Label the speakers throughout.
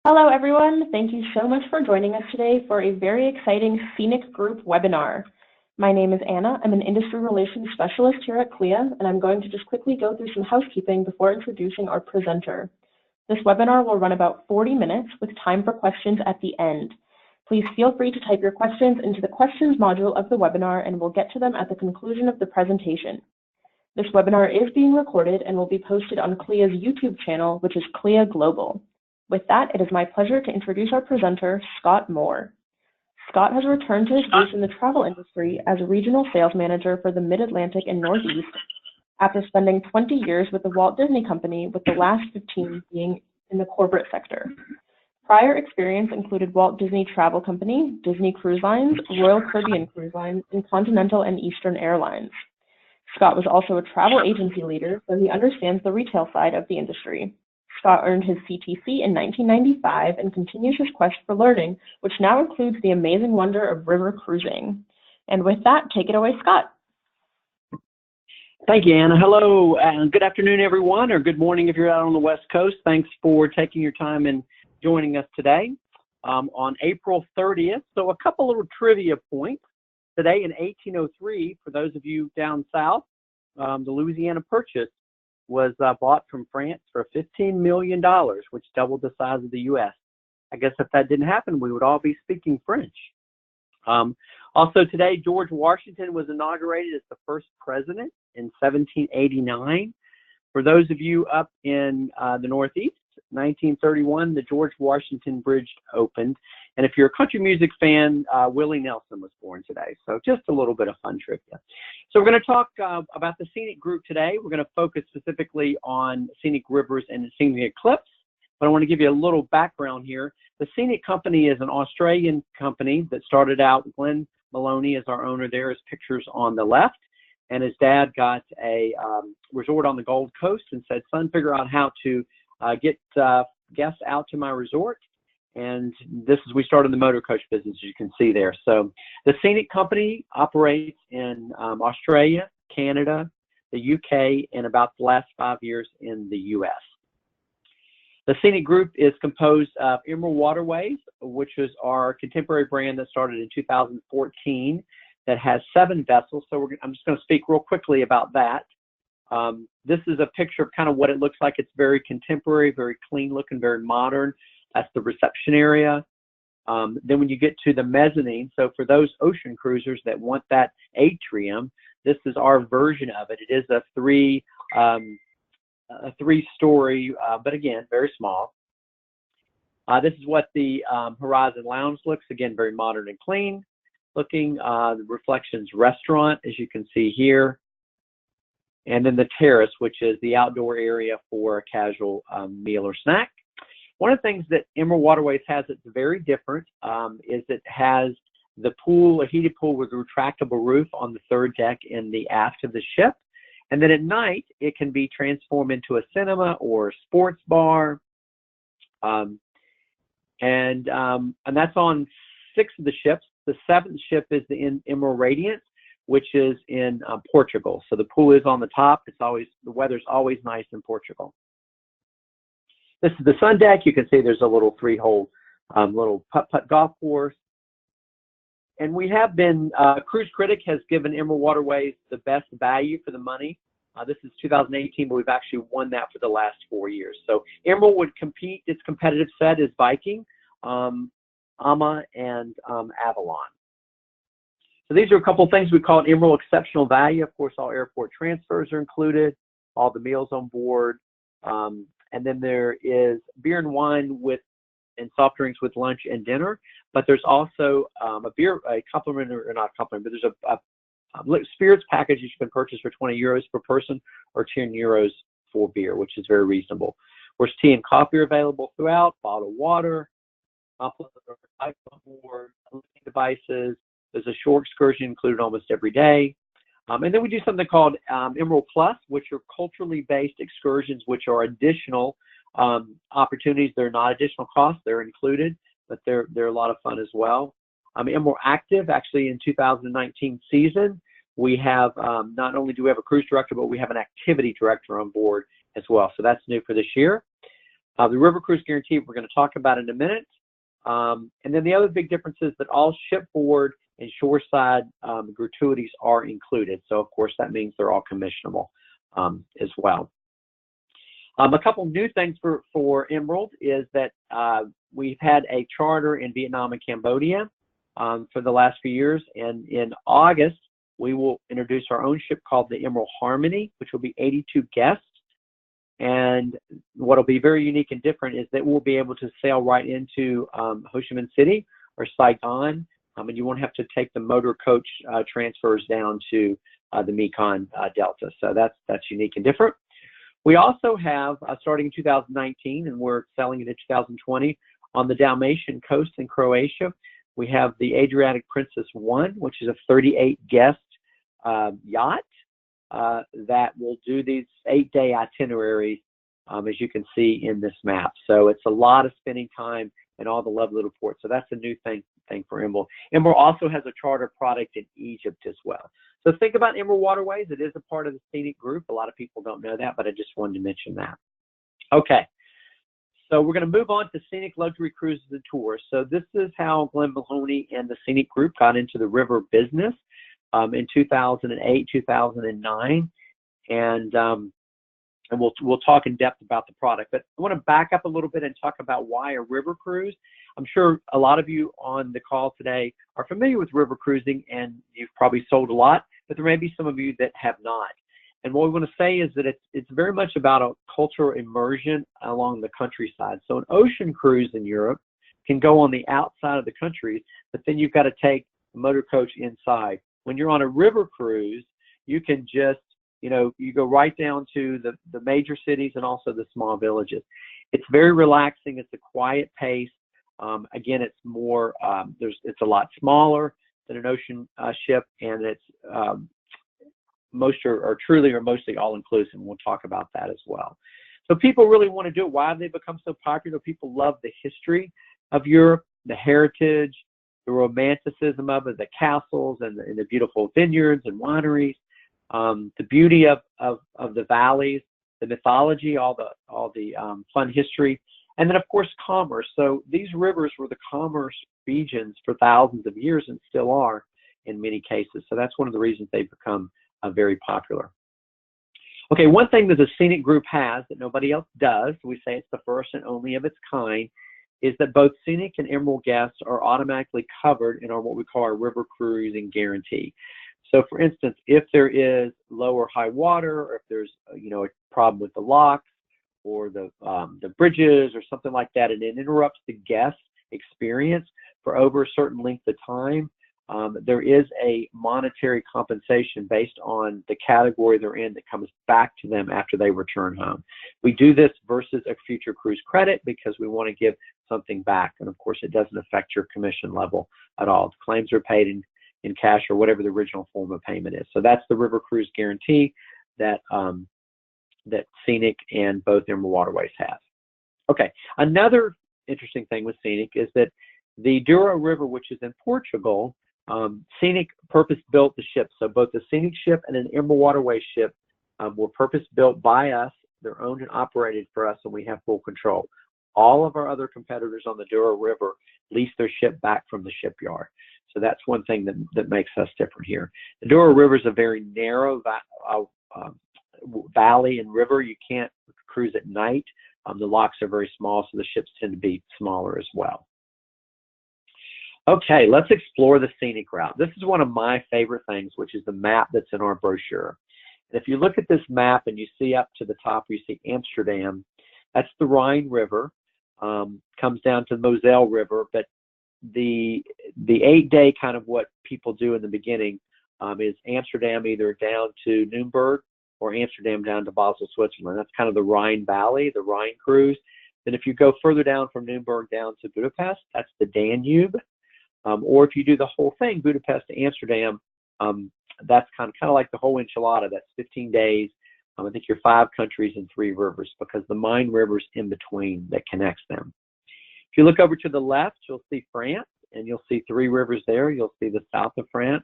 Speaker 1: Hello, everyone. Thank you so much for joining us today for a very exciting Scenic Group webinar. My name is Anna. I'm an Industry Relations Specialist here at CLIA, and I'm going to just quickly go through some housekeeping before introducing our presenter. This webinar will run about 40 minutes with time for questions at the end. Please feel free to type your questions into the questions module of the webinar, and we'll get to them at the conclusion of the presentation. This webinar is being recorded and will be posted on CLIA's YouTube channel, which is CLIA Global. With that, it is my pleasure to introduce our presenter, Scott Moore. Scott has returned to his roots in the travel industry as a regional sales manager for the Mid-Atlantic and Northeast after spending 20 years with the Walt Disney Company, with the last 15 being in the corporate sector. Prior experience included Walt Disney Travel Company, Disney Cruise Lines, Royal Caribbean Cruise Lines, and Continental and Eastern Airlines. Scott was also a travel agency leader, so he understands the retail side of the industry. Scott earned his CTC in 1995 and continues his quest for learning, which now includes the amazing wonder of river cruising. And with that, take it away, Scott.
Speaker 2: Thank you, Anna. Hello, and good afternoon, everyone, or good morning if you're out on the West Coast. Thanks for taking your time and joining us today on April 30th. So a couple little trivia points. Today in 1803, for those of you down south, the Louisiana Purchase was bought from France for $15 million, which doubled the size of the U.S. I guess if that didn't happen, we would all be speaking French. Also today, George Washington was inaugurated as the first president in 1789. For those of you up in the Northeast, 1931, the George Washington Bridge opened. And if you're a country music fan, Willie Nelson was born today. So just a little bit of fun trivia. So we're going to talk about the Scenic Group today. We're going to focus specifically on Scenic Rivers and the Scenic Eclipse. But I want to give you a little background here. The Scenic Company is an Australian company that started out. Glenn Maloney is our owner there. His picture's on the left. And his dad got a resort on the Gold Coast and said, son, figure out how to get guests out to my resort. And this is, we started the motor coach business, as you can see there. So the Scenic Company operates in Australia, Canada, the UK, and about the last 5 years in the US. The Scenic Group is composed of Emerald Waterways, which is our contemporary brand that started in 2014 that has 7 vessels. So I'm just going to speak real quickly about that. This is a picture of kind of what it looks like. It's very contemporary, very clean looking, very modern. That's the reception area. Then when you get to the mezzanine, so for those ocean cruisers that want that atrium, this is our version of it. It is a three-story, but again, very small. This is what the Horizon Lounge looks. Again, very modern and clean looking. The Reflections Restaurant, as you can see here. And then the terrace, which is the outdoor area for a casual meal or snack. One of the things that Emerald Waterways has that's very different is it has the pool, a heated pool with a retractable roof on the 3rd deck in the aft of the ship. And then at night, it can be transformed into a cinema or a sports bar. And that's on 6 of the ships. The 7th ship is the Emerald Radiance, which is in Portugal. So the pool is on the top. It's always, the weather's always nice in Portugal. This is the sun deck. You can see there's a little 3-hole little putt-putt golf course. And we have been, Cruise Critic has given Emerald Waterways the best value for the money. This is 2018, but we've actually won that for the last 4 years. So Emerald would compete, its competitive set is Viking, Ama, and Avalon. So these are a couple of things we call Emerald Exceptional Value. Of course, all airport transfers are included, all the meals on board. And then there is beer and wine and soft drinks with lunch and dinner. But there's also a complimentary, or not complimentary, but there's a spirits package you can purchase for 20 euros per person or 10 euros for beer, which is very reasonable. Of course, tea and coffee are available throughout, bottled water, board, devices. There's a shore excursion included almost every day. And then we do something called Emerald Plus, which are culturally based excursions, which are additional opportunities. They're not additional costs. They're included, but they're a lot of fun as well. Emerald Active, actually in 2019 season, we have, not only do we have a cruise director, but we have an activity director on board as well. So that's new for this year. The river cruise guarantee we're going to talk about in a minute. And then the other big difference is that all shipboard and shoreside gratuities are included. So, of course, that means they're all commissionable as well. A couple new things for Emerald is that we've had a charter in Vietnam and Cambodia for the last few years. And in August, we will introduce our own ship called the Emerald Harmony, which will be 82 guests. And what will be very unique and different is that we'll be able to sail right into Ho Chi Minh City or Saigon, and you won't have to take the motor coach transfers down to the Mekong Delta. So that's unique and different. We also have, starting in 2019, and we're selling it in 2020, on the Dalmatian coast in Croatia, we have the Adriatic Princess 1, which is a 38-guest yacht that will do these 8-day itineraries, as you can see in this map. So it's a lot of spending time in all the lovely little ports. So that's a new thing for Emerald. Emerald also has a charter product in Egypt as well. So think about Emerald Waterways. It is a part of the Scenic Group. A lot of people don't know that, but I just wanted to mention that. Okay. So we're going to move on to Scenic Luxury Cruises and Tours. So this is how Glenn Mahoney and the Scenic Group got into the river business in 2008, 2009. And we'll talk in depth about the product. But I want to back up a little bit and talk about why a river cruise. I'm sure a lot of you on the call today are familiar with river cruising, and you've probably sold a lot, but there may be some of you that have not. And what we want to say is that it's very much about a cultural immersion along the countryside. So an ocean cruise in Europe can go on the outside of the country, but then you've got to take a motor coach inside. When you're on a river cruise, you can just, you go right down to the major cities and also the small villages. It's very relaxing. It's a quiet pace. Again, it's more, it's a lot smaller than an ocean ship, and it's most are truly or mostly all-inclusive. We'll talk about that as well. So people really want to do it. Why have they become so popular? People love the history of Europe, the heritage, the romanticism of it, the castles and the beautiful vineyards and wineries, the beauty of the valleys, the mythology, all the fun history, and then of course commerce. So these rivers were the commerce regions for thousands of years and still are in many cases. So that's one of the reasons they've become very popular. Okay, one thing that the Scenic Group has that nobody else does, we say it's the first and only of its kind, is that both Scenic and Emerald guests are automatically covered in what we call our river cruising guarantee. So for instance, if there is low or high water, or if there's a problem with the locks or the bridges or something like that, and it interrupts the guest experience for over a certain length of time, there is a monetary compensation based on the category they're in that comes back to them after they return home. We do this versus a future cruise credit because we want to give something back. And of course, it doesn't affect your commission level at all. The claims are paid in cash or whatever the original form of payment is. So that's the river cruise guarantee that that Scenic and both Emerald Waterways have. Okay, another interesting thing with Scenic is that the Douro River, which is in Portugal, Scenic purpose-built the ship. So both the Scenic ship and an Emerald Waterway ship were purpose-built by us. They're owned and operated for us, and we have full control. All of our other competitors on the Douro River lease their ship back from the shipyard. So that's one thing that makes us different here. The Douro River is a very narrow valley and river. You can't cruise at night. The locks are very small, so the ships tend to be smaller as well. Okay, let's explore the Scenic route. This is one of my favorite things, which is the map that's in our brochure. And if you look at this map and you see up to the top, you see Amsterdam. That's the Rhine River, comes down to the Moselle River. But the 8-day kind of what people do in the beginning is Amsterdam either down to Nuremberg or Amsterdam down to Basel, Switzerland. That's kind of the Rhine Valley, the Rhine cruise. Then if you go further down from Nuremberg down to Budapest, that's the Danube. Or if you do the whole thing, Budapest to Amsterdam, that's kind of like the whole enchilada. That's 15 days. I think you're 5 countries and 3 rivers because the Main River's in between that connects them. If you look over to the left, you'll see France, and you'll see 3 rivers there. You'll see the south of France.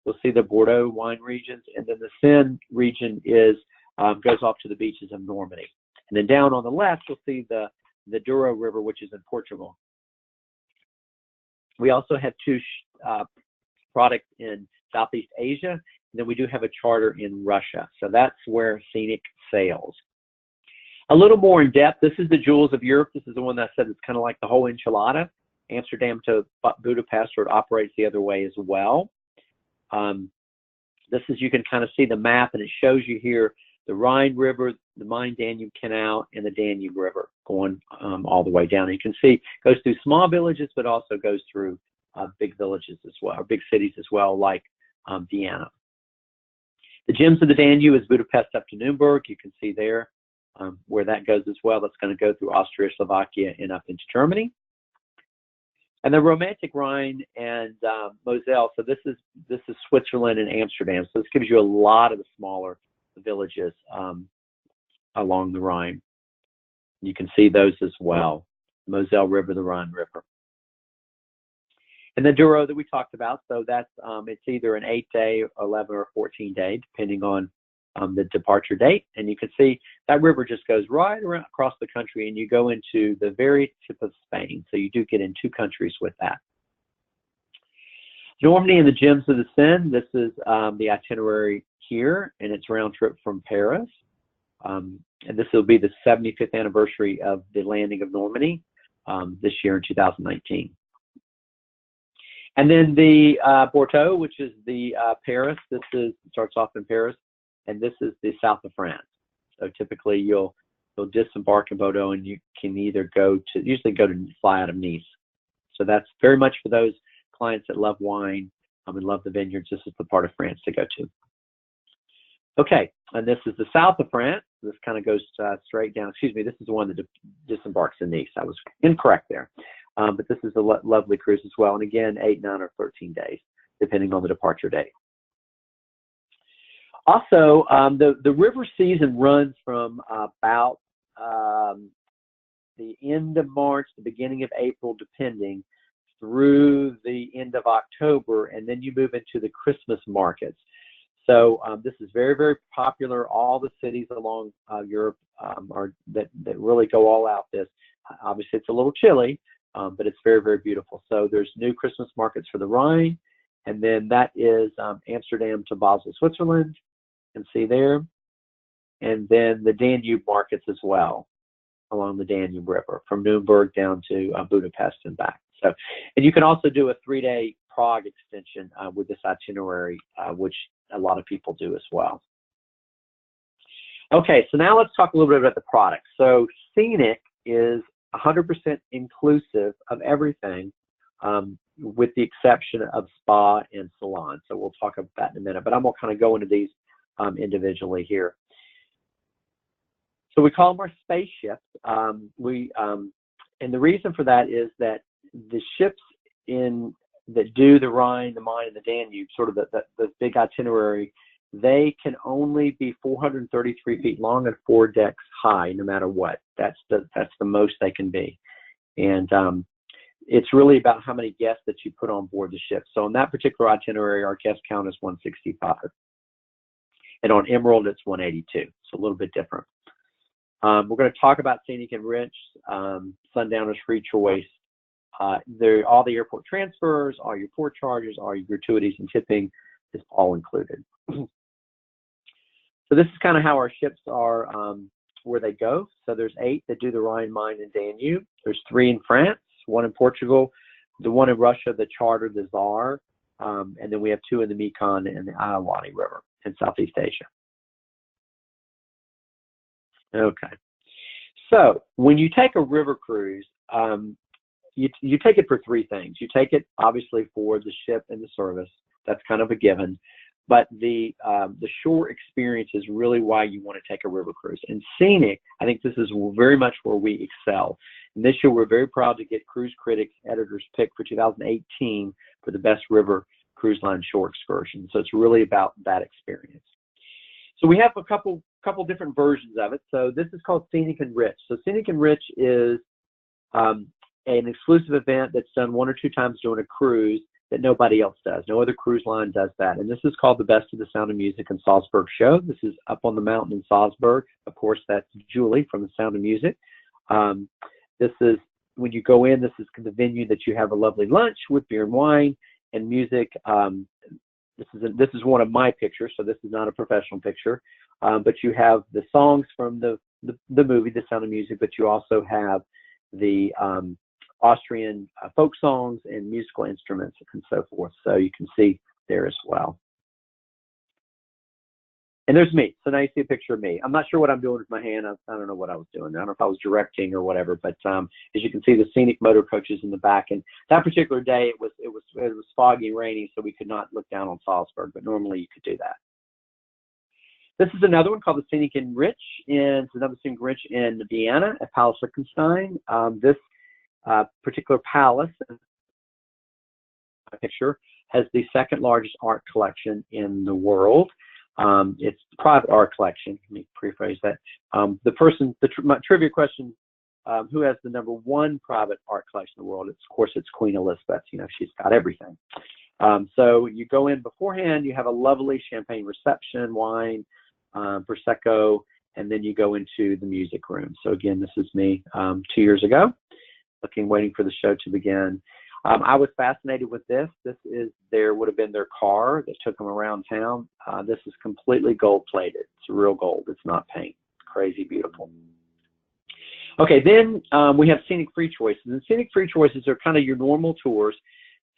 Speaker 2: You'll see the Bordeaux wine regions, and then the Seine region goes off to the beaches of Normandy. And then down on the left, you'll see the Douro River, which is in Portugal. We also have two products in Southeast Asia, and then we do have a charter in Russia. So that's where Scenic sails. A little more in depth, this is the Jewels of Europe. This is the one that I said it's kind of like the whole enchilada. Amsterdam to Budapest, or it operates the other way as well. This is, you can kind of see the map, and it shows you here the Rhine River, the Main-Danube Canal, and the Danube River going all the way down. And you can see it goes through small villages, but also goes through big villages as well, or big cities as well, like Vienna. The Gems of the Danube is Budapest up to Nuremberg. You can see there where that goes as well. That's going to go through Austria, Slovakia, and up into Germany. And the Romantic Rhine and Moselle. So this is Switzerland and Amsterdam. So this gives you a lot of the smaller villages along the Rhine. You can see those as well. Moselle River, the Rhine River. And the Douro that we talked about. So that's it's either an 8-day, 11 or 14-day, depending on the departure date. And you can see that river just goes right around across the country, and you go into the very tip of Spain. So you do get in two countries with that. Normandy and the Gems of the Seine. This is the itinerary here, and it's round trip from Paris. And this will be the 75th anniversary of the landing of Normandy this year in 2019. And then the Bordeaux, which is the Paris. This starts off in Paris. And this is the south of France. So typically you'll disembark in Bordeaux, and you can either usually fly out of Nice. So that's very much for those clients that love wine and love the vineyards. This is the part of France to go to. Okay, and this is the south of France. This kind of goes straight down. Excuse me, this is the one that disembarks in Nice. I was incorrect there. But this is a lovely cruise as well. And again, 8, 9, or 13 days, depending on the departure date. Also, the river season runs from about the end of March, the beginning of April, depending, through the end of October, and then you move into the Christmas markets. So this is very, very popular. All the cities along Europe that really go all out this. Obviously, it's a little chilly, but it's very, very beautiful. So there's new Christmas markets for the Rhine, and then that is Amsterdam to Basel, Switzerland. Can see there, and then the Danube markets as well along the Danube River from Nuremberg down to Budapest and back. So, and you can also do a 3-day Prague extension with this itinerary, which a lot of people do as well. Okay, so now let's talk a little bit about the product. So Scenic is 100% inclusive of everything, with the exception of spa and salon. So we'll talk about that in a minute, but I'm going to kind of go into these individually here. So we call them our spaceships. And the reason for that is that the ships that do the Rhine, the Main, and the Danube, sort of the big itinerary, they can only be 433 feet long and 4 decks high, no matter what. That's the most they can be. And it's really about how many guests that you put on board the ship. So in that particular itinerary, our guest count is 165. And on Emerald, it's 182. So a little bit different. We're going to talk about Scenic and Rich, Sundowner's free choice. All the airport transfers, all your port charges, all your gratuities and tipping is all included. So this is kind of how our ships are, where they go. So there's 8 that do the Rhine, Main, and Danube. There's 3 in France, 1 in Portugal, the 1 in Russia, the charter, the Tsar, and then we have 2 in the Mekong and the Irrawaddy River in Southeast Asia. Okay, so when you take a river cruise, you take it for 3 things. You take it obviously for the ship and the service. That's kind of a given. But the shore experience is really why you want to take a river cruise. And Scenic, I think this is very much where we excel. And this year we're very proud to get Cruise Critics Editor's Pick for 2018 for the best river cruise line shore excursion. So it's really about that experience. So we have a couple different versions of it. So this is called Scenic and Rich. So Scenic and Rich is an exclusive event that's done 1 or 2 times during a cruise that nobody else does. No other cruise line does that. And this is called the Best of the Sound of Music in Salzburg show. This is up on the mountain in Salzburg. Of course, that's Julie from The Sound of Music. This is, when you go in, this is the venue that you have a lovely lunch with beer and wine and music. This is one of my pictures, so this is not a professional picture. But you have the songs from the movie, The Sound of Music, but you also have the Austrian folk songs and musical instruments and so forth. So you can see there as well. And there's me. So now you see a picture of me. I'm not sure what I'm doing with my hand. I don't know what I was doing. I don't know if I was directing or whatever. But as you can see, the scenic motor coaches in the back. And that particular day, it was foggy and rainy, so we could not look down on Salzburg. But normally you could do that. This is another one called the Scenic Enrich. And it's another Scenic Enrich in Vienna at Palace Liechtenstein. This particular palace, picture, has the second largest art collection in the world. It's a private art collection. Let me rephrase that. My trivia question, who has the #1 private art collection in the world? Of course, it's Queen Elizabeth. You know, she's got everything. So you go in beforehand, you have a lovely champagne reception, wine, Prosecco, and then you go into the music room. So again, this is me 2 years ago, waiting for the show to begin. I was fascinated with this. There would have been their car that took them around town. This is completely gold plated. It's real gold. It's not paint. Crazy beautiful. Okay, then we have Scenic Free Choices. And Scenic Free Choices are kind of your normal tours.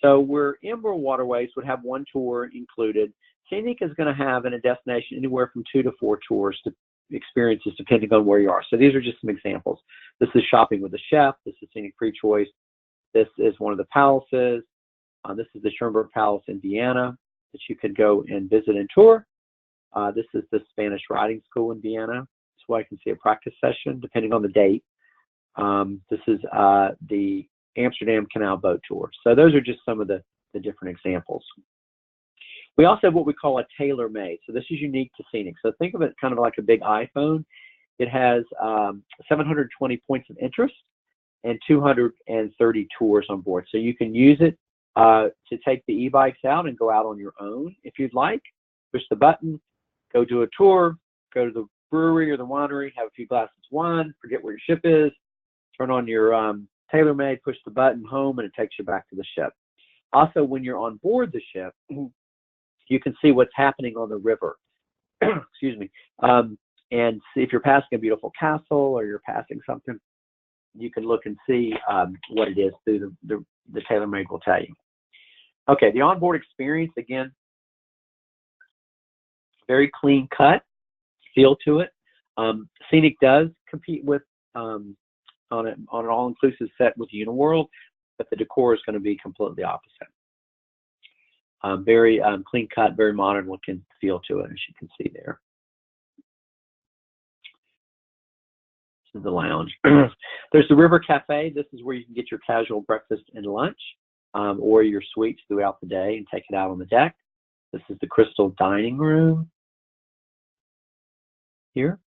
Speaker 2: So where Emerald Waterways would have 1 tour included, Scenic is going to have in a destination anywhere from 2 to 4 tours to experiences depending on where you are. So these are just some examples. This is Shopping with a Chef. This is Scenic Free Choice. This is one of the palaces. This is the Schönberg Palace in Vienna that you could go and visit and tour. This is the Spanish Riding School in Vienna. That's why I can see a practice session depending on the date. This is the Amsterdam Canal Boat Tour. So those are just some of the different examples. We also have what we call a tailor-made. So this is unique to Scenic. So think of it kind of like a big iPhone. It has 720 points of interest and 230 tours on board. So you can use it to take the e-bikes out and go out on your own if you'd like. Push the button, go do a tour, go to the brewery or the winery, have a few glasses of wine, forget where your ship is, turn on your tailor-made, push the button, home, and it takes you back to the ship. Also, when you're on board the ship, you can see what's happening on the river. Excuse me. And see if you're passing a beautiful castle or you're passing something, you can look and see what it is through the tailor-made will tell you. Okay, the onboard experience, again, very clean cut feel to it. Scenic does compete with on an all-inclusive set with Uniworld, but the decor is going to be completely opposite. Very clean cut, very modern looking feel to it, as you can see there. This is the lounge. There's the River Cafe. This is where you can get your casual breakfast and lunch, or your suites throughout the day and take it out on the deck. This is the Crystal Dining Room here.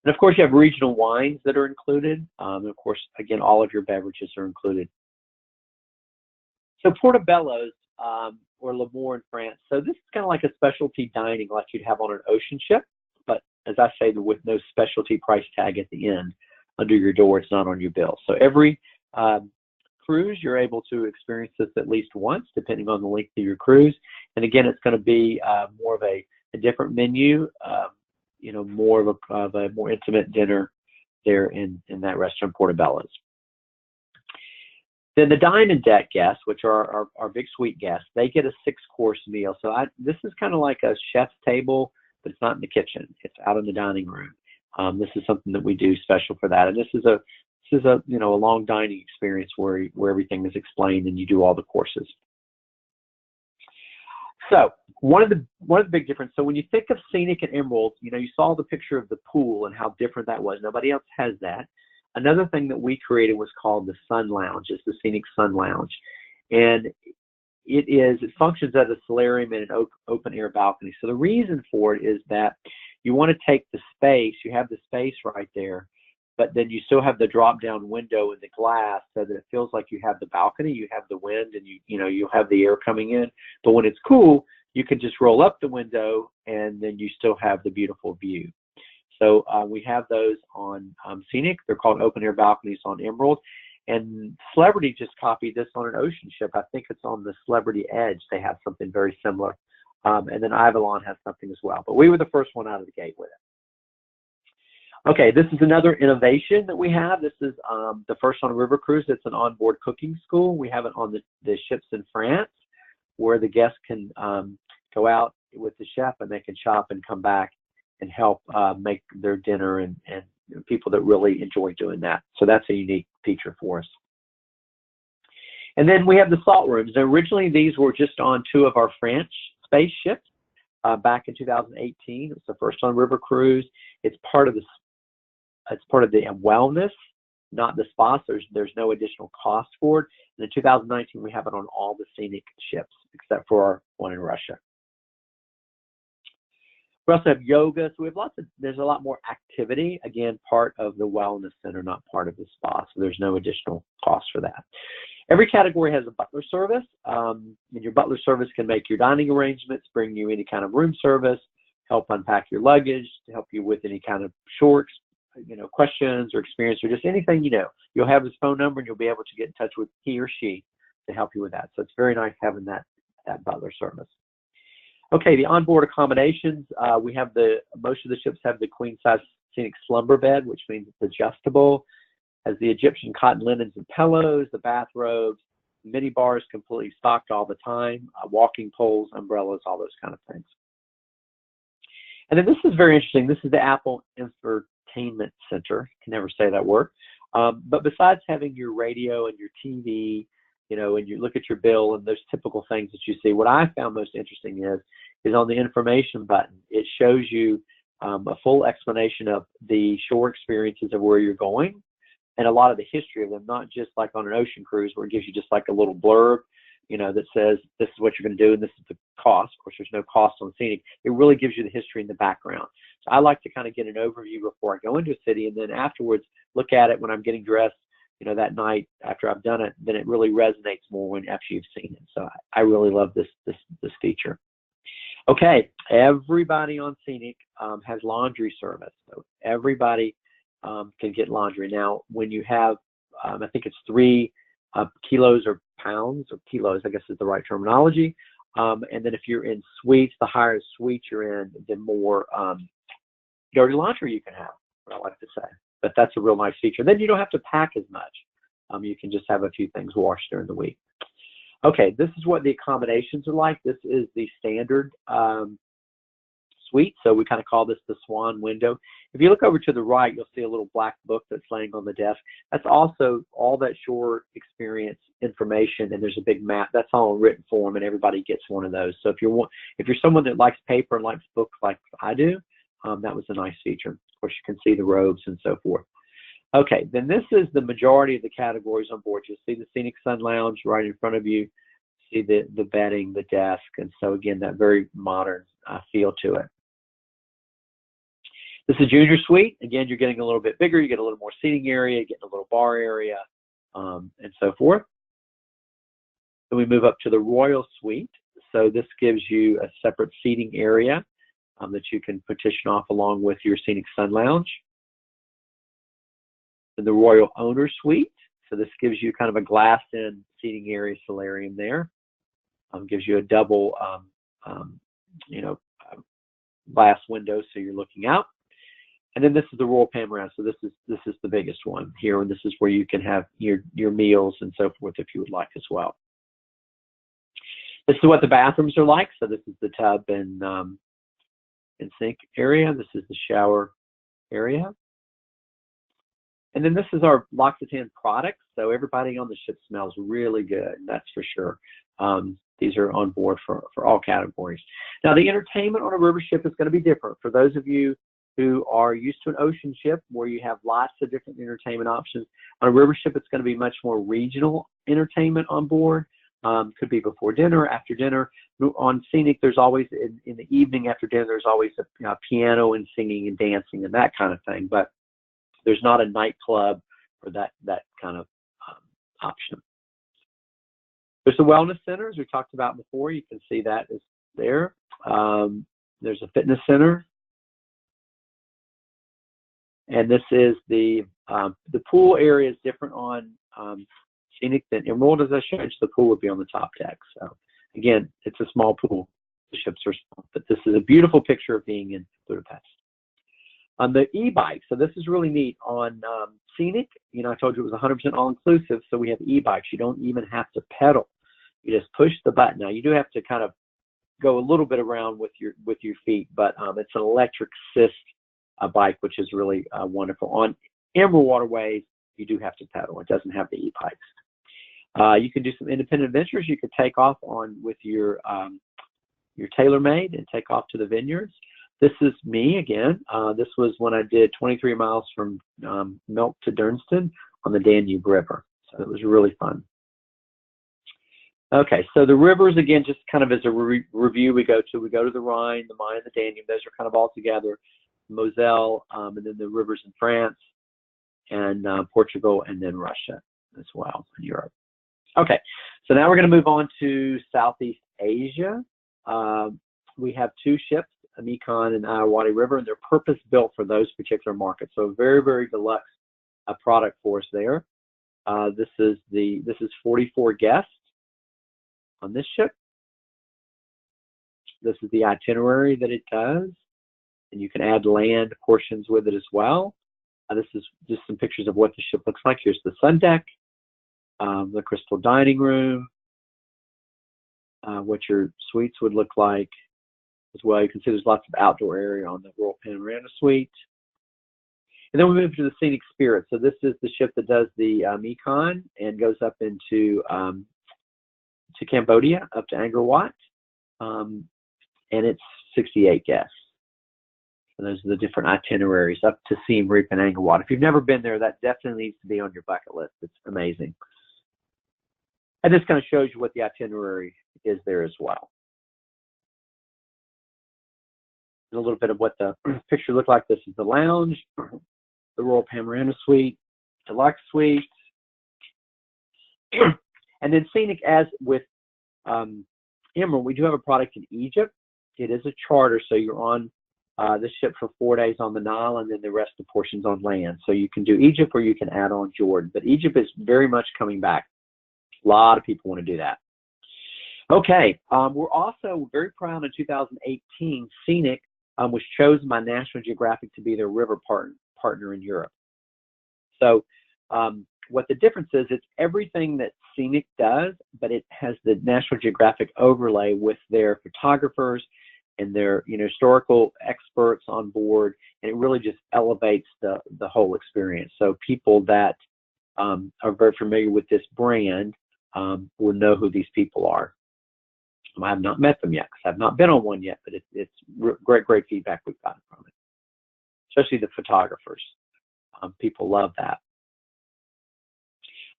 Speaker 2: And of course, you have regional wines that are included. And of course, again, all of your beverages are included. So Portobello's, or L'Amour in France. So this is kind of like a specialty dining like you'd have on an ocean ship, but as I say, with no specialty price tag at the end under your door. It's not on your bill. So every cruise, you're able to experience this at least once, depending on the length of your cruise. And again, it's going to be more of a different menu, you know, more of a more intimate dinner there in that restaurant, Portobello's. Then the Diamond Deck guests, which are our big suite guests, they get a 6-course meal. So this is kind of like a chef's table, but it's not in the kitchen. It's out in the dining room. This is something that we do special for that. And this is a you know, a long dining experience where everything is explained and you do all the courses. So one of the big differences. So when you think of Scenic and Emerald, you know, you saw the picture of the pool and how different that was. Nobody else has that. Another thing that we created was called the Sun Lounge. It's the Scenic Sun Lounge. And it functions as a solarium and an open air balcony. So the reason for it is that you want to take the space, you have the space right there, but then you still have the drop down window in the glass so that it feels like you have the balcony, you have the wind, and you'll have the air coming in. But when it's cool, you can just roll up the window and then you still have the beautiful view. So we have those on Scenic. They're called open air balconies on Emerald. And Celebrity just copied this on an ocean ship. I think it's on the Celebrity Edge. They have something very similar. And then Avalon has something as well. But we were the first one out of the gate with it. Okay, this is another innovation that we have. This is the first on a river cruise. It's an onboard cooking school. We have it on the ships in France, where the guests can go out with the chef and they can shop and come back and help make their dinner, and people that really enjoy doing that. So that's a unique feature for us. And then we have the salt rooms. Now, originally, these were just on 2 of our French space ships back in 2018. It was the first on river cruise. It's part of the wellness, not the spa. There's no additional cost for it. And in 2019, we have it on all the Scenic ships except for our one in Russia. We also have yoga, so we have there's a lot more activity. Again, part of the wellness center, not part of the spa, so there's no additional cost for that. Every category has a butler service, and your butler service can make your dining arrangements, bring you any kind of room service, help unpack your luggage, to help you with any kind of short, questions or experience, or just anything. You'll have his phone number, and you'll be able to get in touch with he or she to help you with that. So it's very nice having that butler service. Okay, the onboard accommodations, most of the ships have the queen size Scenic slumber bed, which means it's adjustable, has the Egyptian cotton linens and pillows, the bathrobes, mini bars completely stocked all the time, walking poles, umbrellas, all those kind of things. And then this is very interesting. This is the Apple Infotainment Center. I can never say that word. But besides having your radio and your TV, and you look at your bill and those typical things that you see, what I found most interesting is on the information button. It shows you a full explanation of the shore experiences of where you're going and a lot of the history of them, not just like on an ocean cruise where it gives you just like a little blurb, that says this is what you're going to do and this is the cost. Of course, there's no cost on Scenic. It really gives you the history and the background. So I like to kind of get an overview before I go into a city, and then afterwards look at it when I'm getting dressed, that night after I've done it. Then it really resonates more after you've seen it. So I really love this feature. Okay, everybody on Scenic has laundry service. So everybody can get laundry. Now, when you have, I think it's 3 kilos or pounds, or kilos, I guess is the right terminology. And then if you're in suites, the higher suite you're in, the more dirty laundry you can have, what I like to say. But that's a real nice feature. Then you don't have to pack as much. You can just have a few things washed during the week. Okay, this is what the accommodations are like. This is the standard suite. So we kind of call this the swan window. If you look over to the right, you'll see a little black book that's laying on the desk. That's also all that shore experience information, and there's a big map. That's all in written form, and everybody gets one of those. So if you're someone that likes paper and likes books like I do, that was a nice feature. Of course, you can see the robes and so forth. Okay, then this is the majority of the categories on board. You'll see the Scenic Sun Lounge right in front of you. See the bedding, the desk, and so again, that very modern feel to it. This is Junior Suite. Again, you're getting a little bit bigger. You get a little more seating area, getting a little bar area, and so forth. Then we move up to the Royal Suite. So this gives you a separate seating area that you can partition off along with your Scenic Sun Lounge. And the Royal Owner Suite. So this gives you kind of a glass-in seating area, solarium there. Gives you a double, glass window, so you're looking out. And then this is the Royal Panorama. So this is the biggest one here, and this is where you can have your meals and so forth if you would like as well. This is what the bathrooms are like. So this is the tub and sink area. This is the shower area. And then this is our L'Occitane products. So everybody on the ship smells really good, that's for sure. These are on board for all categories. Now, the entertainment on a river ship is going to be different. For those of you who are used to an ocean ship where you have lots of different entertainment options, on a river ship, it's going to be much more regional entertainment on board. Could be before dinner, after dinner. On Scenic, there's always, in the evening after dinner, there's always a piano and singing and dancing and that kind of thing. But there's not a nightclub or that kind of option. There's the wellness centers we talked about before. You can see that is there. There's a fitness center. And this is the pool area is different on Scenic than Emerald, as I showed you. The pool would be on the top deck. So again, it's a small pool. The ships are small, but this is a beautiful picture of being in Budapest. On the e-bike, so this is really neat. On Scenic, you know, I told you it was 100% all-inclusive, so we have e-bikes. You don't even have to pedal. You just push the button. Now, you do have to kind of go a little bit around with your feet, but it's an electric assist bike, which is really wonderful. On Emerald Waterways, you do have to pedal. It doesn't have the e-bikes. You can do some independent adventures. You could take off with your TaylorMade and take off to the vineyards. This is me again. This was when I did 23 miles from Milk to Durnston on the Danube River. So it was really fun. Okay, so the rivers, again, just kind of as a review, we go to the Rhine, the Main, and the Danube. Those are kind of all together. Moselle, and then the rivers in France and Portugal, and then Russia as well, in Europe. Okay, so now we're going to move on to Southeast Asia. We have two ships, a Mekong and Irrawaddy River, and they're purpose-built for those particular markets. So very, very deluxe product for us there. This is 44 guests on this ship. This is the itinerary that it does, and you can add land portions with it as well. This is just some pictures of what the ship looks like. Here's the sun deck, the crystal dining room, what your suites would look like as well. You can see there's lots of outdoor area on the Royal Panorama Suite. And then we move to the Scenic Spirit. So this is the ship that does the Mekong and goes up into to Cambodia, up to Angkor Wat, and it's 68 guests. And those are the different itineraries up to Siem Reap and Angkor Wat. If you've never been there, that definitely needs to be on your bucket list. It's amazing. And this kind of shows you what the itinerary is there as well. And a little bit of what the picture looked like. This is the lounge, the Royal Panorama Suite, Deluxe Suite. And then Scenic, as with Emerald, we do have a product in Egypt. It is a charter, so you're on the ship for 4 days on the Nile, and then the rest of the portions on land. So you can do Egypt, or you can add on Jordan. But Egypt is very much coming back. A lot of people want to do that. Okay, we're also very proud in 2018, Scenic was chosen by National Geographic to be their river partner in Europe. So what the difference is, it's everything that Scenic does, but it has the National Geographic overlay with their photographers and their historical experts on board, and it really just elevates the whole experience. So people that are very familiar with this brand will know who these people are. I have not met them yet because I've not been on one yet, but it's great feedback we've gotten from it, especially the photographers. People love that.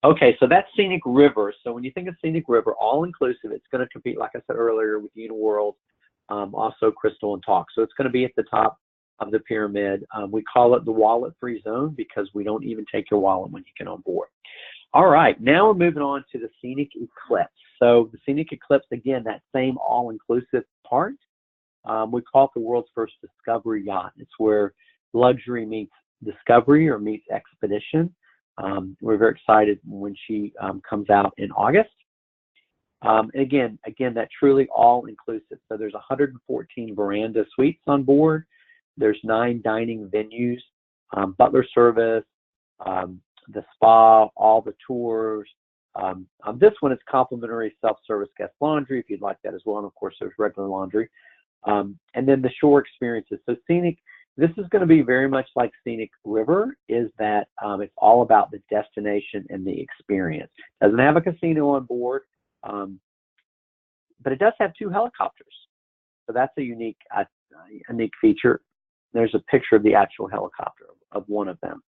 Speaker 2: Okay, so that's Scenic River. So when you think of Scenic River, all-inclusive, it's going to compete, like I said earlier, with Uniworld, also Crystal and Talk. So it's going to be at the top of the pyramid. We call it the wallet-free zone because we don't even take your wallet when you get on board. All right, now we're moving on to the Scenic Eclipse. So the Scenic Eclipse, again, that same all-inclusive part. We call it the world's first discovery yacht. It's where luxury meets discovery or meets expedition. We're very excited when she comes out in August. Again, that truly all-inclusive. So there's 114 veranda suites on board. There's 9 dining venues, butler service, the spa, all the tours. This one is complimentary self-service guest laundry, if you'd like that as well. And of course, there's regular laundry. And then the shore experiences. So Scenic, this is going to be very much like Scenic River, is that it's all about the destination and the experience. It doesn't have a casino on board, but it does have 2 helicopters. So that's a unique feature. There's a picture of the actual helicopter of one of them.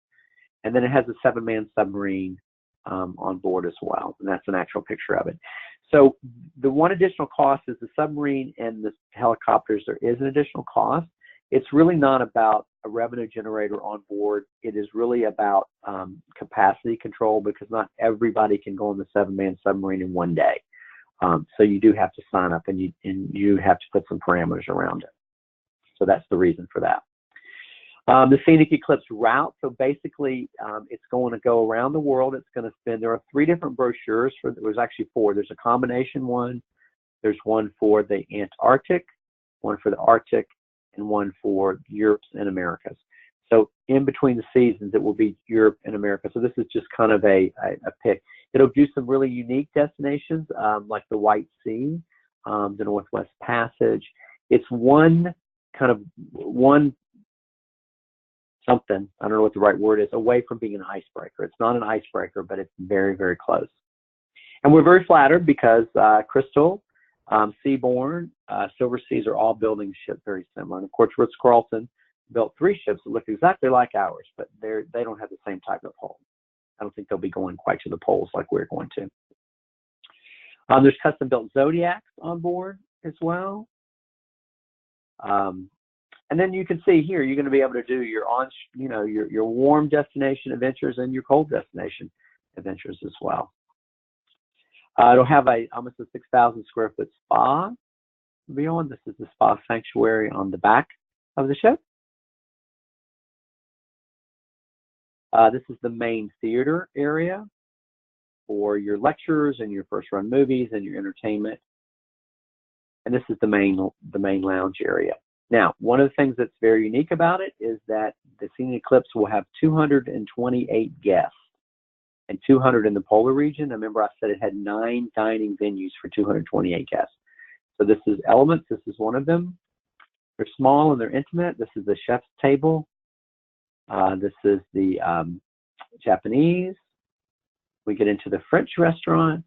Speaker 2: And then it has a 7-man submarine on board as well. And that's an actual picture of it. So the one additional cost is the submarine and the helicopters. There is an additional cost. It's really not about a revenue generator on board. It is really about capacity control, because not everybody can go on the 7-man submarine in one day. So you do have to sign up, and you have to put some parameters around it. So that's the reason for that. The Scenic Eclipse route, so basically it's going to go around the world. It's going to spin. There are 3 different brochures. There's actually 4. There's a combination one. There's one for the Antarctic, one for the Arctic, and one for Europe and Americas. So in between the seasons, it will be Europe and America. So this is just kind of a pick. It'll do some really unique destinations like the White Sea, the Northwest Passage. It's one something, I don't know what the right word is, away from being an icebreaker. It's not an icebreaker, but it's very, very close. And we're very flattered because Crystal, Seabourn, Silver Seas are all building ships very similar. And of course, Ritz-Carlton built 3 ships that look exactly like ours, but they don't have the same type of hull. I don't think they'll be going quite to the poles like we're going to. There's custom-built Zodiacs on board as well. And then you can see here, you're going to be able to do your warm destination adventures and your cold destination adventures as well. It'll have almost a 6,000 square foot spa beyond. This is the spa sanctuary on the back of the ship. This is the main theater area for your lectures and your first run movies and your entertainment. And this is the main lounge area. Now, one of the things that's very unique about it is that the Scenic Eclipse will have 228 guests and 200 in the polar region. Remember, I said it had 9 dining venues for 228 guests. So this is Elements. This is one of them. They're small and they're intimate. This is the chef's table. This is the Japanese. We get into the French restaurant.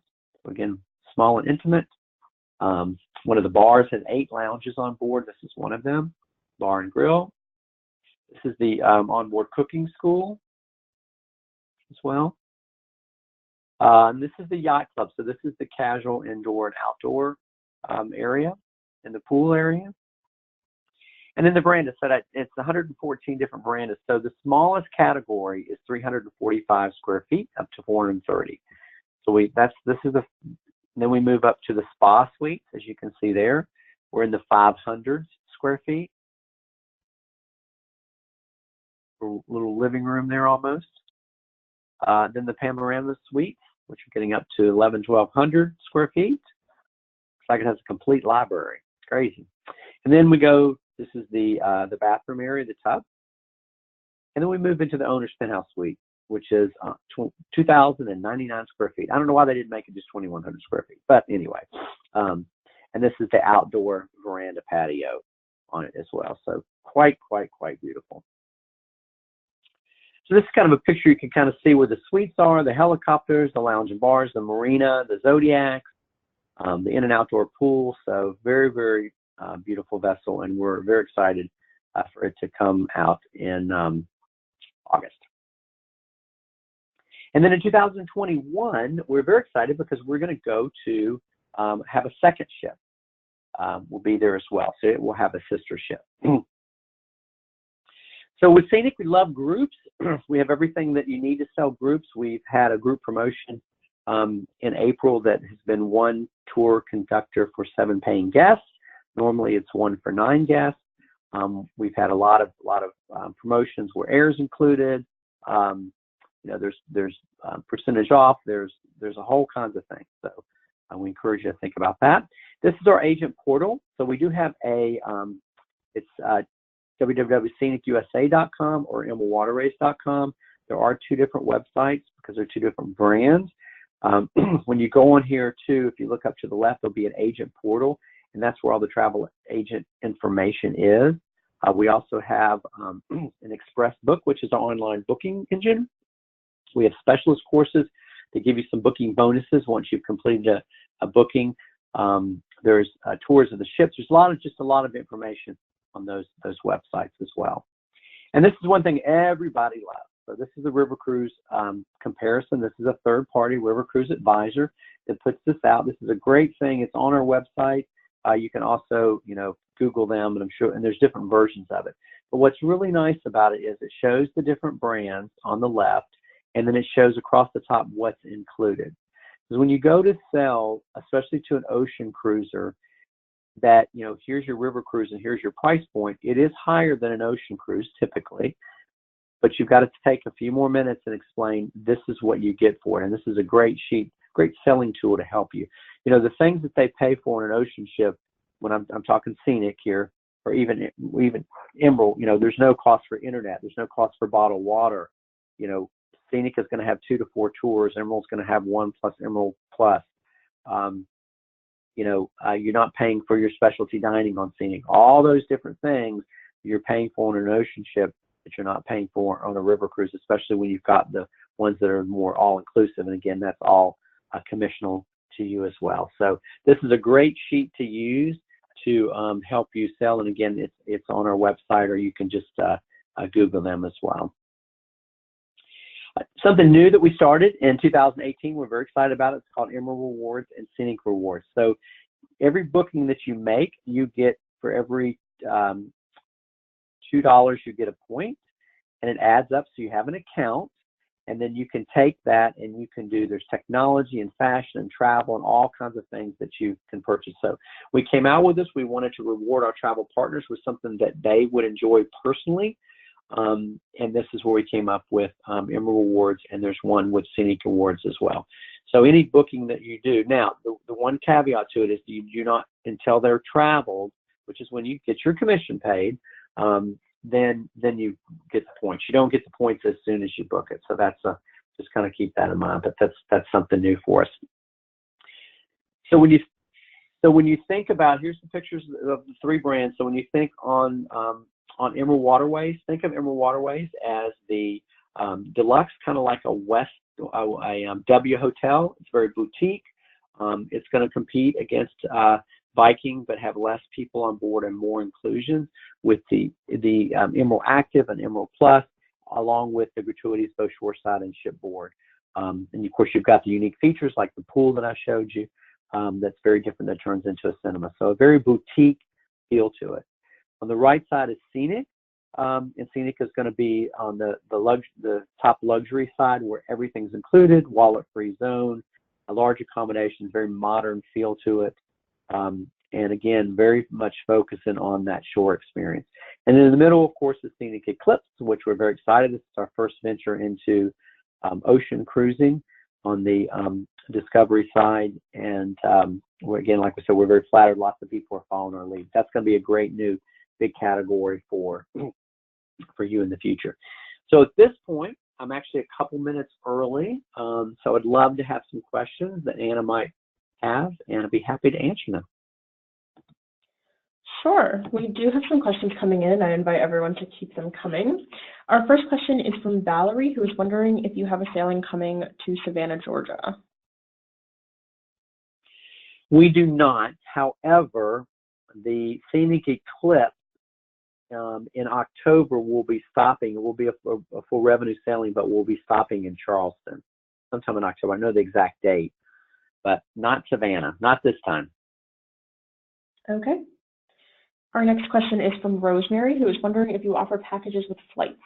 Speaker 2: Again, small and intimate. One of the bars has 8 lounges on board. This is one of them, bar and grill. This is the onboard cooking school as well. And this is the yacht club. So this is the casual indoor and outdoor area and the pool area. And then the verandas, so it's 114 different verandas. So the smallest category is 345 square feet up to 430. So then we move up to the spa suites, as you can see there. We're in the 500 square feet. A little living room there almost. Then the panorama suites, which are getting up to 1,200 square feet. Looks like it has a complete library. It's crazy. And then we go, this is the bathroom area, the tub. And then we move into the owner's penthouse suite, which is 2,099 square feet. I don't know why they didn't make it just 2,100 square feet, but anyway. And this is the outdoor veranda patio on it as well. So quite beautiful. So this is kind of a picture you can kind of see where the suites are, the helicopters, the lounge and bars, the marina, the Zodiacs, the in and outdoor pool. So very, very beautiful vessel, and we're very excited for it to come out in August. And then in 2021, we're very excited because we're going to go to have a second ship. Will be there as well. So it will have a sister ship. So with Scenic, we love groups. We have everything that you need to sell groups. We've had a group promotion in April that has been 1 tour conductor for 7 paying guests. Normally it's 1 for 9 guests. We've had a lot of promotions where air is included. There's percentage off. There's a whole kinds of things. So we encourage you to think about that. This is our agent portal. So we do have it's www.scenicusa.com or emmawaterace.com. There are 2 different websites because they're 2 different brands. When you go on here too, if you look up to the left, there'll be an agent portal, and that's where all the travel agent information is. We also have an express book, which is our online booking engine. We have specialist courses that give you some booking bonuses once you've completed a booking. There's tours of the ships. There's a lot of information on those websites as well. And this is one thing everybody loves. So this is the River Cruise comparison. This is a third-party River Cruise advisor that puts this out. This is a great thing. It's on our website. You can also, Google them, and I'm sure, and there's different versions of it. But what's really nice about it is it shows the different brands on the left, and then it shows across the top what's included. Because when you go to sell, especially to an ocean cruiser, that, here's your river cruise and here's your price point. It is higher than an ocean cruise typically, but you've got to take a few more minutes and explain this is what you get for it. And this is a great selling tool to help you. The things that they pay for in an ocean ship, when I'm talking Scenic here, or even Emerald, there's no cost for internet, there's no cost for bottled water. Scenic is going to have 2 to 4 tours. Emerald's going to have 1 plus Emerald Plus. You're not paying for your specialty dining on Scenic. All those different things you're paying for on an ocean ship that you're not paying for on a river cruise, especially when you've got the ones that are more all-inclusive. And again, that's all commissionable to you as well. So this is a great sheet to use to help you sell. And again, it's on our website, or you can just Google them as well. Something new that we started in 2018, we're very excited about it. It's called Emerald Rewards and Scenic Rewards. So every booking that you make, you get, for every $2, you get a point, and it adds up. So you have an account, and then you can take that and you can do, there's technology and fashion and travel and all kinds of things that you can purchase. So we came out with this. We wanted to reward our travel partners with something that they would enjoy personally. And this is where we came up with Emerald Rewards, and there's one with Scenic Awards as well. So any booking that you do, now the one caveat to it is you do not, until they're traveled, which is when you get your commission paid, then you get the points. You don't get the points as soon as you book it. So that's just kind of keep that in mind. But that's something new for us. So when you think about, here's the pictures of the 3 brands. So when you think on Emerald Waterways, think of Emerald Waterways as the deluxe, kind of like a W Hotel. It's very boutique. It's going to compete against Viking, but have less people on board and more inclusions with the Emerald Active and Emerald Plus, along with the gratuities both shoreside and shipboard. And of course, you've got the unique features like the pool that I showed you. That's very different, that turns into a cinema. So a very boutique feel to it. On the right side is Scenic, and Scenic is going to be on the top luxury side, where everything's included, wallet-free zone, a large accommodation, very modern feel to it, and again, very much focusing on that shore experience. And in the middle, of course, is Scenic Eclipse, which we're very excited. This is our first venture into ocean cruising on the Discovery side, and again, like we said, we're very flattered. Lots of people are following our lead. That's going to be a great new big category for you in the future. So at this point, I'm actually a couple minutes early, so I'd love to have some questions that Anna might have, and I'd be happy to answer them.
Speaker 1: Sure. We do have some questions coming in. I invite everyone to keep them coming. Our first question is from Valerie, who is wondering if you have a sailing coming to Savannah, Georgia.
Speaker 2: We do not. However, the Scenic Eclipse in October will be stopping. It will be a full revenue sailing, but we'll be stopping in Charleston sometime in October. I know the exact date, but not Savannah, not this time.
Speaker 1: Okay. Our next question is from Rosemary, who is wondering if you offer packages with flights.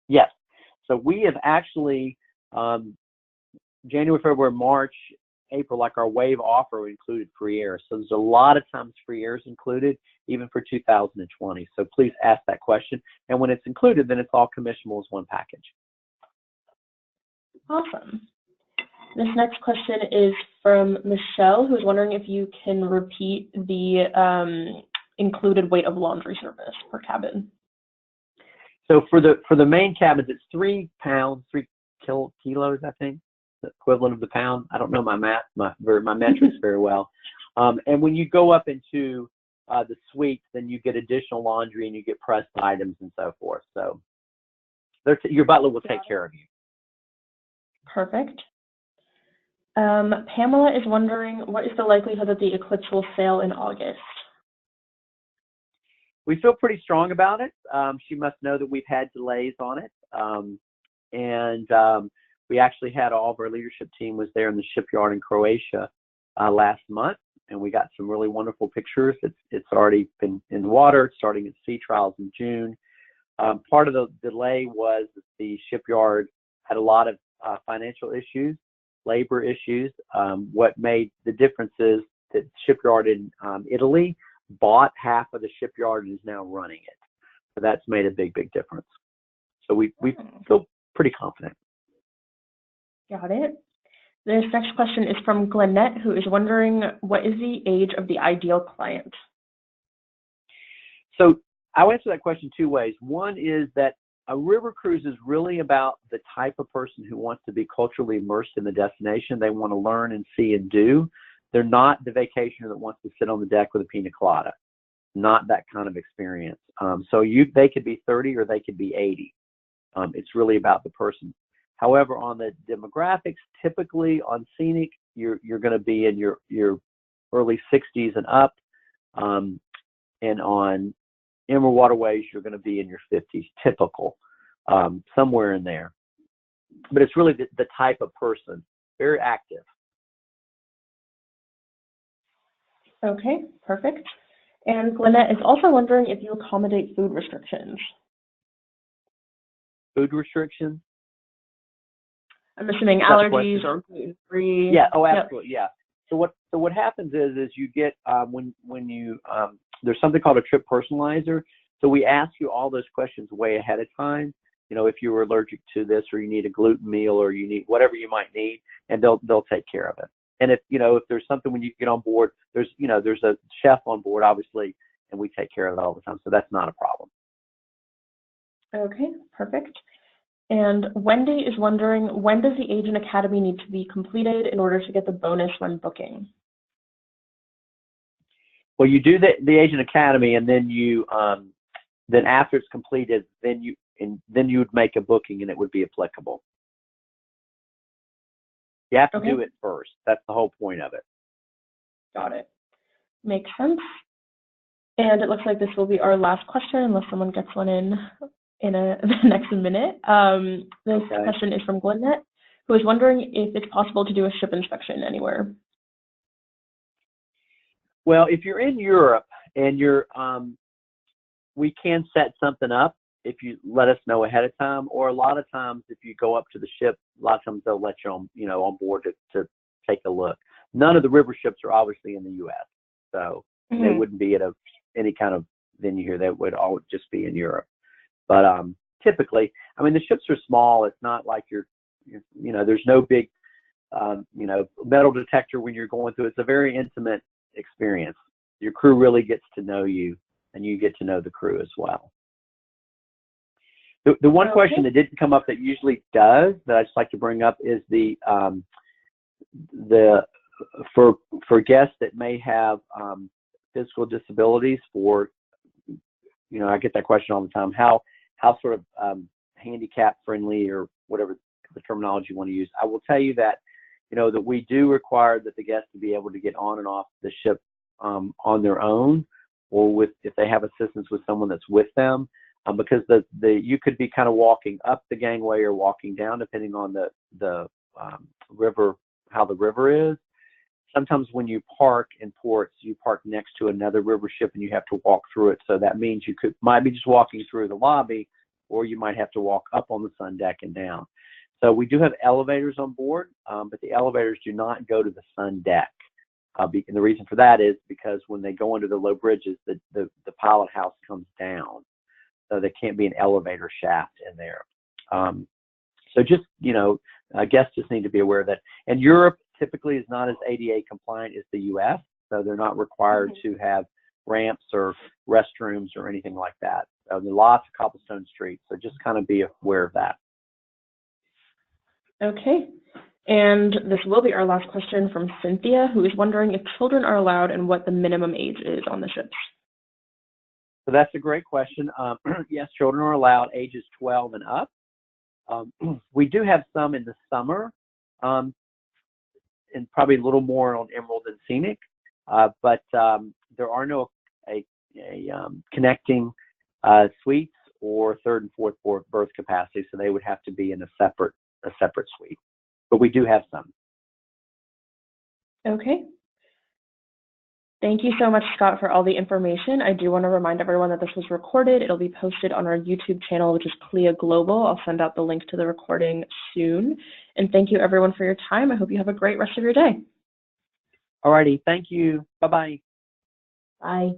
Speaker 2: Yes. So we have actually, January, February, March, April, like our wave offer included free air. So there's a lot of times free air is included, even for 2020. So please ask that question. And when it's included, then it's all commissionable as one package.
Speaker 1: Awesome. This next question is from Michelle, who is wondering if you can repeat the included weight of laundry service per cabin.
Speaker 2: So for the main cabins, it's 3 pounds, 3 kilos, I think. The equivalent of the pound. I don't know my metrics very well. And when you go up into the suites, then you get additional laundry and you get pressed items and so forth. So your butler will take care of you.
Speaker 1: Perfect. Pamela is wondering, what is the likelihood that the Eclipse will sail in August?
Speaker 2: We feel pretty strong about it. She must know that we've had delays on it. We actually had all of our leadership team was there in the shipyard in Croatia last month, and we got some really wonderful pictures. It's already been in the water, starting its sea trials in June. Part of the delay was the shipyard had a lot of financial issues, labor issues. What made the difference is the shipyard in Italy bought half of the shipyard and is now running it. So that's made a big, big difference. So we feel pretty confident.
Speaker 1: Got it. This next question is from Glenette, who is wondering, what is the age of the ideal client?
Speaker 2: So I'll answer that question two ways. One is that a river cruise is really about the type of person who wants to be culturally immersed in the destination. They want to learn and see and do. They're not the vacationer that wants to sit on the deck with a pina colada. Not that kind of experience. So they could be 30 or they could be 80. It's really about the person. However, on the demographics, typically on Scenic, you're going to be in your early 60s and up. And on Emerald Waterways, you're going to be in your 50s, typical, somewhere in there. But it's really the type of person, very active.
Speaker 1: Okay, perfect. And Glenette is also wondering if you accommodate food restrictions.
Speaker 2: Food restrictions?
Speaker 1: I'm assuming allergies or gluten-free.
Speaker 2: Yeah, oh, absolutely, yeah. So what happens is you get, when you, there's something called a trip personalizer. So we ask you all those questions way ahead of time. You know, if you were allergic to this, or you need a gluten meal, or you need whatever you might need, and they'll take care of it. And if there's something when you get on board, there's a chef on board, obviously, and we take care of it all the time. So that's not a problem.
Speaker 1: Okay, perfect. And Wendy is wondering, when does the Agent Academy need to be completed in order to get the bonus when booking?
Speaker 2: Well, you do the Agent Academy, and then then after it's completed, then you would make a booking, and it would be applicable. You have to do it first. That's the whole point of it. Got it.
Speaker 1: Makes sense. And it looks like this will be our last question, unless someone gets one in the next minute. This question is from Glenette, who is wondering if it's possible to do a ship inspection anywhere.
Speaker 2: Well, if you're in Europe and we can set something up if you let us know ahead of time, or a lot of times if you go up to the ship, a lot of times they'll let you on board to take a look. None of the river ships are obviously in the U.S., so they wouldn't be at any kind of venue here. They would all just be in Europe. But typically, I mean, the ships are small. It's not like there's no big, metal detector when you're going through. It's a very intimate experience. Your crew really gets to know you, and you get to know the crew as well. The one question that didn't come up that usually does, that I just like to bring up, is for guests that may have physical disabilities. I get that question all the time. How sort of handicap friendly, or whatever the terminology you want to use. I will tell you that that we do require that the guests to be able to get on and off the ship on their own, or if they have assistance with someone that's with them, because you could be kind of walking up the gangway or walking down, depending on the river, how the river is. Sometimes when you park in ports, you park next to another river ship and you have to walk through it. So that means you might be just walking through the lobby, or you might have to walk up on the sun deck and down. So we do have elevators on board, but the elevators do not go to the sun deck. And the reason for that is because when they go under the low bridges, the pilot house comes down. So there can't be an elevator shaft in there. So just, guests just need to be aware of that. And Europe typically is not as ADA compliant as the U.S., so they're not required to have ramps or restrooms or anything like that. There are lots of cobblestone streets, so just kind of be aware of that.
Speaker 1: Okay. And this will be our last question from Cynthia, who is wondering if children are allowed and what the minimum age is on the ships.
Speaker 2: So that's a great question. Yes, children are allowed, ages 12 and up. We do have some in the summer, and probably a little more on Emerald and Scenic, but there are no connecting suites or third and fourth berth capacity, so they would have to be in a separate suite. But we do have some.
Speaker 1: Okay. Thank you so much, Scott, for all the information. I do want to remind everyone that this was recorded. It'll be posted on our YouTube channel, which is CLIA Global. I'll send out the link to the recording soon. And thank you, everyone, for your time. I hope you have a great rest of your day.
Speaker 2: Alrighty, thank you. Bye-bye.
Speaker 1: Bye.